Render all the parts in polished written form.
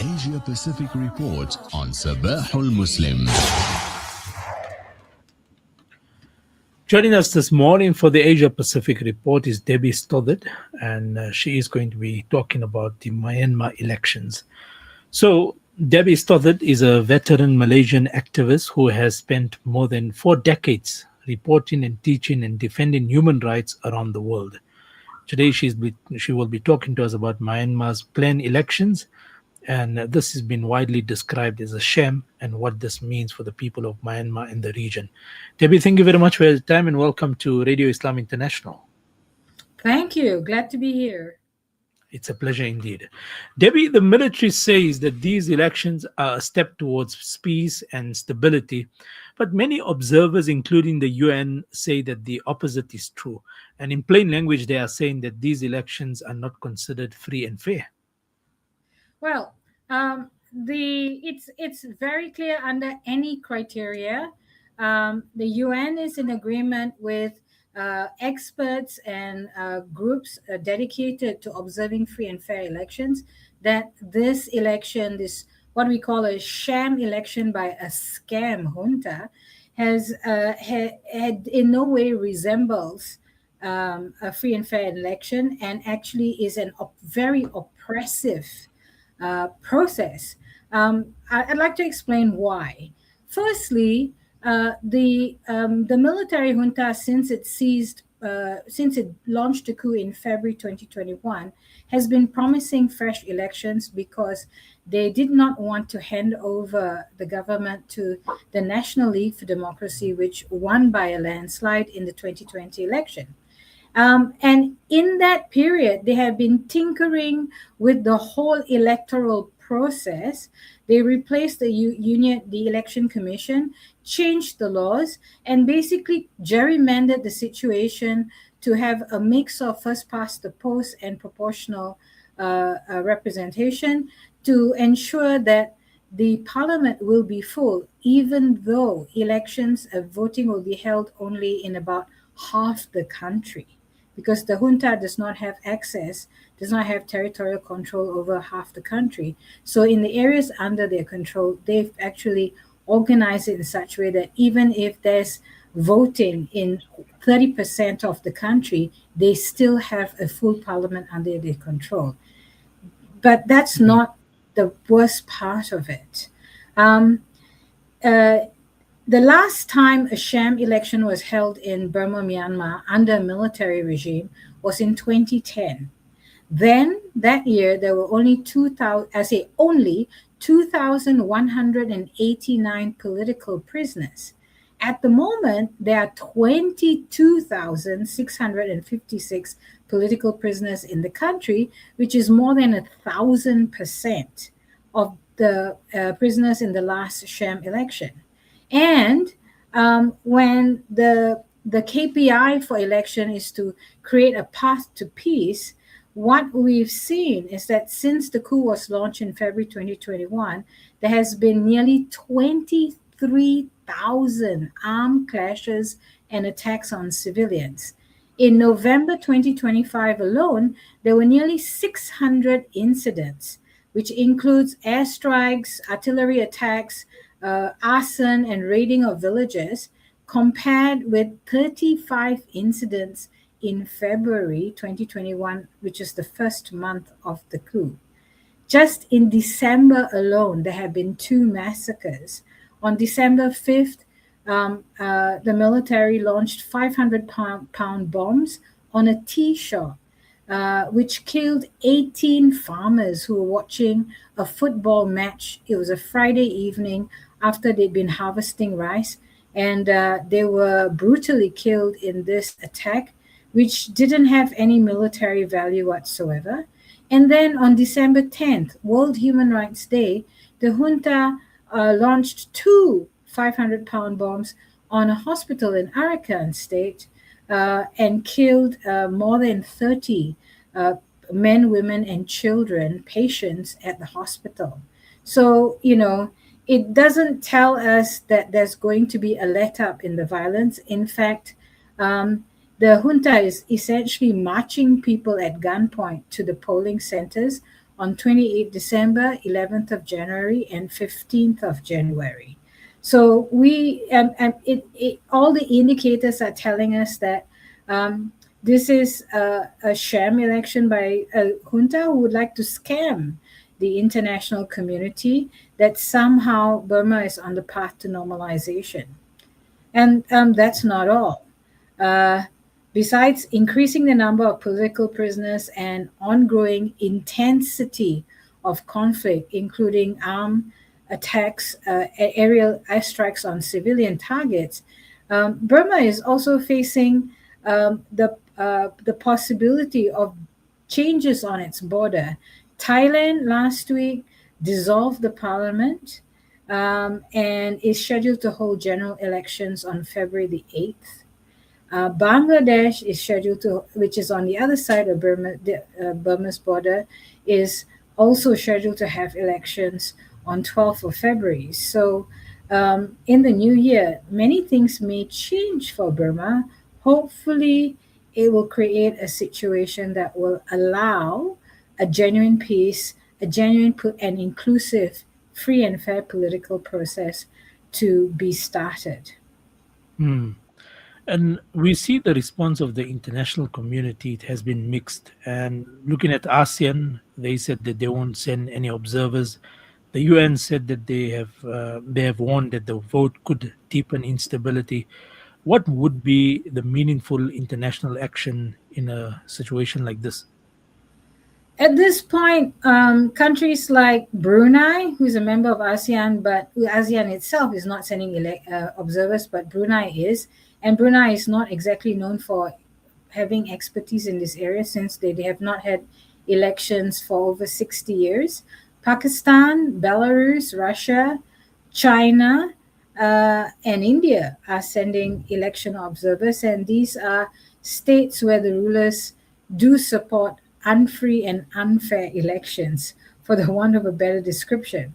Asia Pacific Report on Sabahul Muslim. Joining us this morning for the Asia Pacific Report is Debbie Stodard, and she is going to be talking about the Myanmar elections. So, Debbie Stodard is a veteran Malaysian activist who has spent more than 4 decades reporting and teaching and defending human rights around the world. Today, she will be talking to us about Myanmar's planned elections, and this has been widely described as a sham and what this means for the people of Myanmar and the region. Debbie, thank you very much for your time and welcome to Radio Islam International. Thank you. Glad to be here. It's a pleasure indeed. Debbie, the military says that these elections are a step towards peace and stability, but many observers, including the UN, say that the opposite is true. And in plain language, they are saying that these elections are not considered free and fair. Well, it's very clear under any criteria. The UN is in agreement with experts and groups dedicated to observing free and fair elections that this election, this what we call a sham election by a scam junta, has had in no way resembles a free and fair election, and actually is a very oppressive process. I'd like to explain why. Firstly, the military junta, since it launched the coup in February 2021, has been promising fresh elections because they did not want to hand over the government to the National League for Democracy, which won by a landslide in the 2020 election. And in that period, they have been tinkering with the whole electoral process. They replaced the election commission, changed the laws, and basically gerrymandered the situation to have a mix of first past the post and proportional representation to ensure that the parliament will be full, even though elections voting will be held only in about half the country, because the junta does not have territorial control over half the country. So in the areas under their control, they've actually organized it in such a way that even if there's voting in 30% of the country, they still have a full parliament under their control. But that's not the worst part of it. The last time a sham election was held in Burma, Myanmar, under a military regime was in 2010. Then, that year, there were only 2,189 political prisoners. At the moment, there are 22,656 political prisoners in the country, which is more than 1,000% of the prisoners in the last sham election. And when the KPI for election is to create a path to peace, what we've seen is that since the coup was launched in February 2021, there has been nearly 23,000 armed clashes and attacks on civilians. In November 2025 alone, there were nearly 600 incidents, which includes airstrikes, artillery attacks, arson and raiding of villages, compared with 35 incidents in February 2021, which is the first month of the coup. Just in December alone, there have been 2 massacres. On December 5th, the military launched 500-pound bombs on a tea shop, which killed 18 farmers who were watching a football match. It was a Friday evening after they'd been harvesting rice, and they were brutally killed in this attack, which didn't have any military value whatsoever. And then on December 10th, World Human Rights Day, the junta launched 2 500-pound bombs on a hospital in Arakan state and killed more than 30 men, women, and children, patients at the hospital. So, it doesn't tell us that there's going to be a let-up in the violence. In fact, The junta is essentially marching people at gunpoint to the polling centers on 28th December, 11th of January, and 15th of January. So all the indicators are telling us that this is a sham election by a junta who would like to scam the international community that somehow Burma is on the path to normalization. And that's not all. Uh, Besides increasing the number of political prisoners and ongoing intensity of conflict, including armed attacks, aerial airstrikes on civilian targets, Burma is also facing the possibility of changes on its border. Thailand last week dissolved the parliament and is scheduled to hold general elections on February the 8th. Bangladesh is scheduled to, which is on the other side of Burma's border, is also scheduled to have elections on 12th of February. So in the new year, many things may change for Burma. Hopefully, it will create a situation that will allow a genuine peace, a genuine and inclusive, free and fair political process to be started. Hmm. And we see the response of the international community, it has been mixed. And looking at ASEAN, they said that they won't send any observers. The UN said that they have warned that the vote could deepen instability. What would be the meaningful international action in a situation like this? At this point, countries like Brunei, who's a member of ASEAN, but ASEAN itself is not sending observers, but Brunei is. And Brunei is not exactly known for having expertise in this area since they have not had elections for over 60 years. Pakistan, Belarus, Russia, China, and India are sending election observers, and these are states where the rulers do support unfree and unfair elections, for the want of a better description.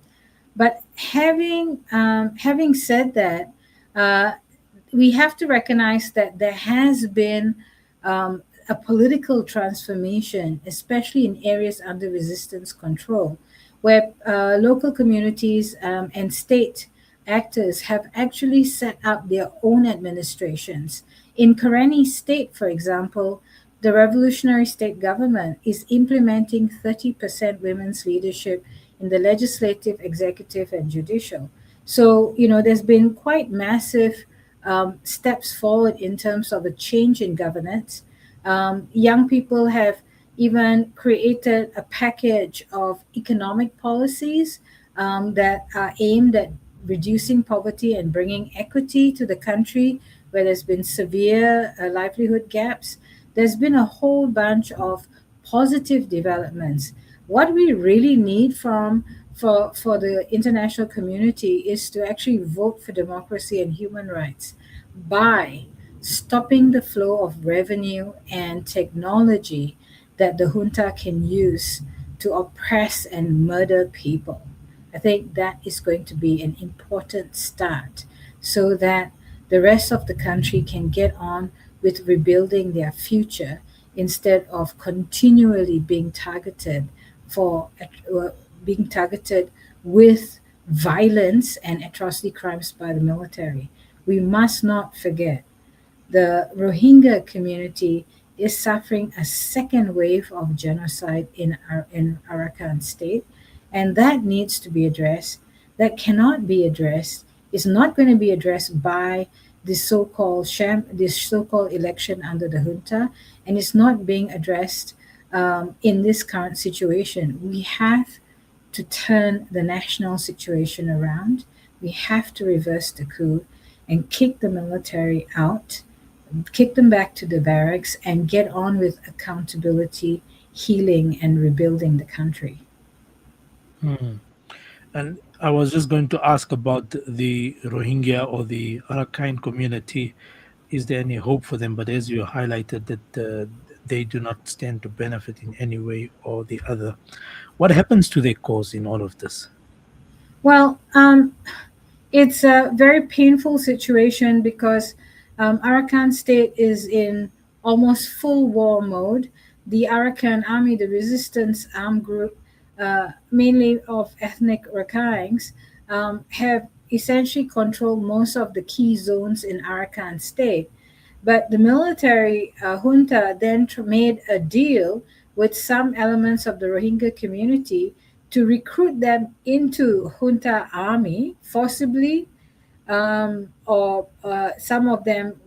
But having said that, uh, we have to recognize that there has been a political transformation, especially in areas under resistance control, where local communities and state actors have actually set up their own administrations. In Karenni State, for example, the revolutionary state government is implementing 30% women's leadership in the legislative, executive, and judicial. So, there's been quite massive steps forward in terms of a change in governance. Young people have even created a package of economic policies that are aimed at reducing poverty and bringing equity to the country where there's been severe livelihood gaps. There's been a whole bunch of positive developments. What we really need for the international community is to actually vote for democracy and human rights by stopping the flow of revenue and technology that the junta can use to oppress and murder people. I think that is going to be an important start so that the rest of the country can get on with rebuilding their future instead of continually for being targeted with violence and atrocity crimes by the military. We must not forget the Rohingya community is suffering a second wave of genocide in Arakan state, and that needs to be addressed. That cannot be addressed. It's not going to be addressed by this so-called election under the junta, and it's not being addressed in this current situation. We have to turn the national situation around. We have to reverse the coup and kick the military out, kick them back to the barracks, and get on with accountability, healing, and rebuilding the country. Hmm. And I was just going to ask about the Rohingya or the Arakan community. Is there any hope for them? But as you highlighted, that they do not stand to benefit in any way or the other. What happens to their cause in all of this? Well, it's a very painful situation because Arakan State is in almost full war mode. The Arakan Army, the resistance armed group, mainly of ethnic Rakhines, have essentially controlled most of the key zones in Arakan State. But the military junta then made a deal with some elements of the Rohingya community to recruit them into junta army forcibly, or some of them,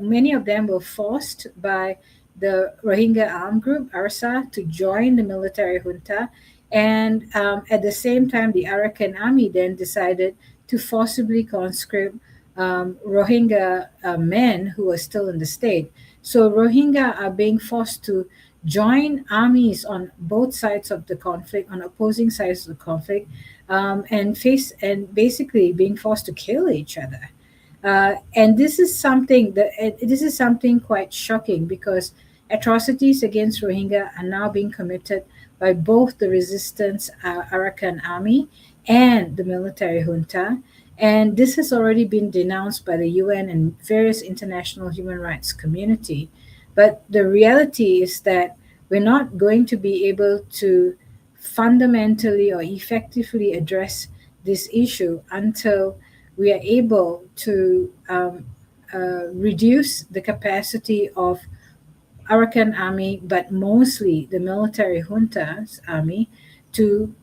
many of them were forced by the Rohingya armed group, ARSA, to join the military junta. And at the same time, the Arakan army then decided to forcibly conscript Rohingya men who are still in the state. So Rohingya are being forced to join armies on both sides of the conflict, on opposing sides of the conflict, and basically being forced to kill each other. And this is something quite shocking, because atrocities against Rohingya are now being committed by both the resistance Arakan army and the military junta. And this has already been denounced by the UN and various international human rights community. But the reality is that we're not going to be able to fundamentally or effectively address this issue until we are able to reduce the capacity of Arakan army, but mostly the military junta's army, to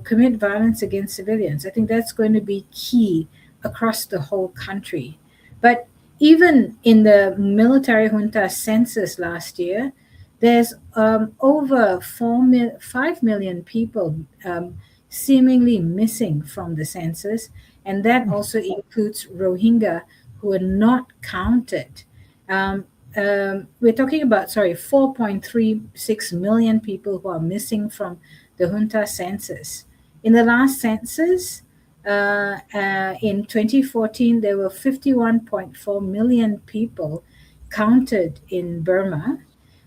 commit violence against civilians. I think that's going to be key across the whole country. But even in the military junta census last year, there's over 5 million people seemingly missing from the census, and that also includes Rohingya who are not counted. We're talking about 4.36 million people who are missing from the junta census. In the last census, in 2014, there were 51.4 million people counted in Burma.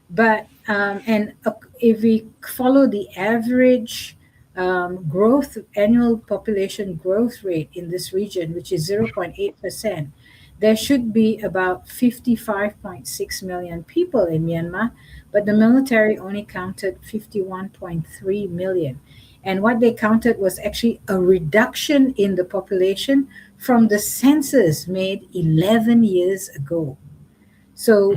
But if we follow the average annual population growth rate in this region, which is 0.8%, there should be about 55.6 million people in Myanmar, but the military only counted 51.3 million. And what they counted was actually a reduction in the population from the census made 11 years ago. So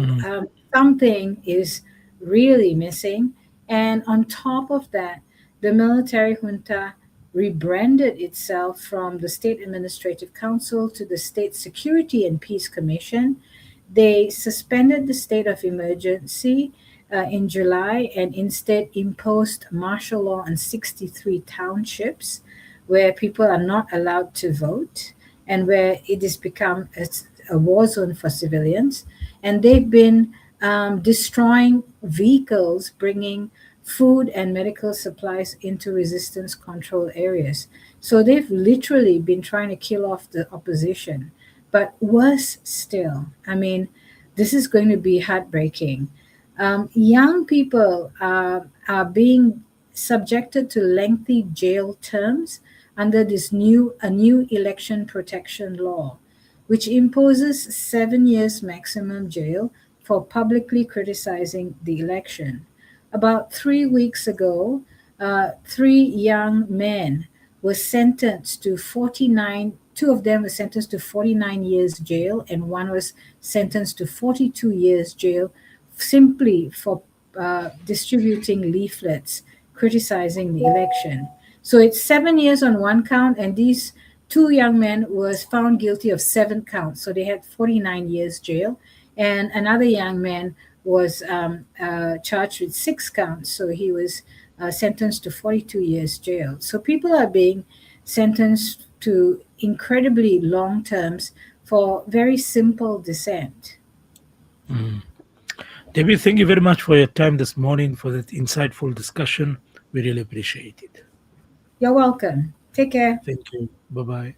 something is really missing. And on top of that, the military junta rebranded itself from the State Administrative Council to the State Security and Peace Commission. They suspended the state of emergency in July and instead imposed martial law on 63 townships where people are not allowed to vote and where it has become a war zone for civilians. And they've been destroying vehicles bringing food and medical supplies into resistance control areas. So they've literally been trying to kill off the opposition. But worse still, I mean, this is going to be heartbreaking. Young people are being subjected to lengthy jail terms under this new election protection law, which imposes 7 years maximum jail for publicly criticizing the election. About 3 weeks ago, 3 young men were sentenced to 49. Two of them were sentenced to 49 years jail, and one was sentenced to 42 years jail simply for distributing leaflets criticizing the election. So it's 7 years on one count, and these 2 young men was found guilty of 7 counts. So they had 49 years jail, and another young man was charged with 6 counts. So he was sentenced to 42 years jail. So people are being sentenced to incredibly long terms for very simple dissent. Debbie, thank you very much for your time this morning, for that insightful discussion. We really appreciate it. You're welcome. Take care. Thank you. Bye-bye.